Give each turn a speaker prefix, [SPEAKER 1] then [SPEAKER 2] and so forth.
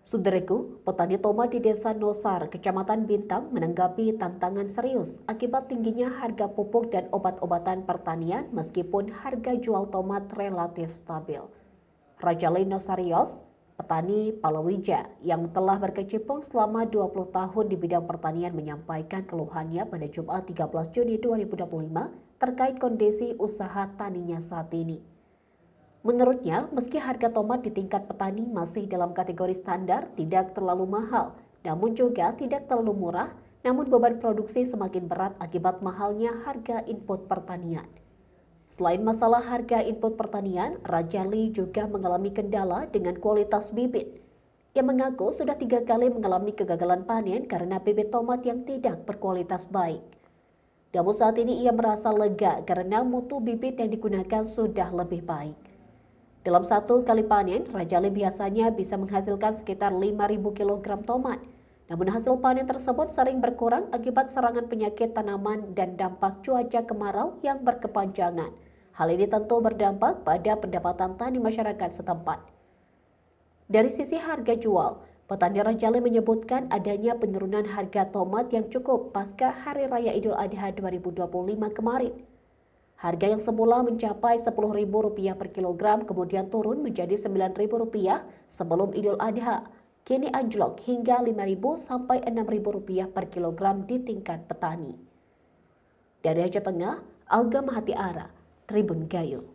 [SPEAKER 1] Saudaraku, petani tomat di Desa Nosar, Kecamatan Bintang menanggapi tantangan serius akibat tingginya harga pupuk dan obat-obatan pertanian meskipun harga jual tomat relatif stabil. Rajali Nosarios, petani Palawija yang telah berkecimpung selama 20 tahun di bidang pertanian menyampaikan keluhannya pada Jumat 13 Juni 2025 terkait kondisi usaha taninya saat ini. Menurutnya, meski harga tomat di tingkat petani masih dalam kategori standar, tidak terlalu mahal, namun juga tidak terlalu murah, namun beban produksi semakin berat akibat mahalnya harga input pertanian. Selain masalah harga input pertanian, Rajali juga mengalami kendala dengan kualitas bibit. Ia mengaku sudah 3 kali mengalami kegagalan panen karena bibit tomat yang tidak berkualitas baik. Namun saat ini ia merasa lega karena mutu bibit yang digunakan sudah lebih baik. Dalam satu kali panen, Rajali biasanya bisa menghasilkan sekitar 5.000 kg tomat. Namun hasil panen tersebut sering berkurang akibat serangan penyakit tanaman dan dampak cuaca kemarau yang berkepanjangan. Hal ini tentu berdampak pada pendapatan tani masyarakat setempat. Dari sisi harga jual, petani Rajali menyebutkan adanya penurunan harga tomat yang cukup pasca Hari Raya Idul Adha 2025 kemarin. Harga yang semula mencapai Rp10.000 per kilogram kemudian turun menjadi Rp9.000 sebelum Idul Adha. Kini anjlok hingga Rp5.000 sampai Rp6.000 per kilogram di tingkat petani. Dari Aceh Tengah, Alga Mahati Ara, Tribun Gayo.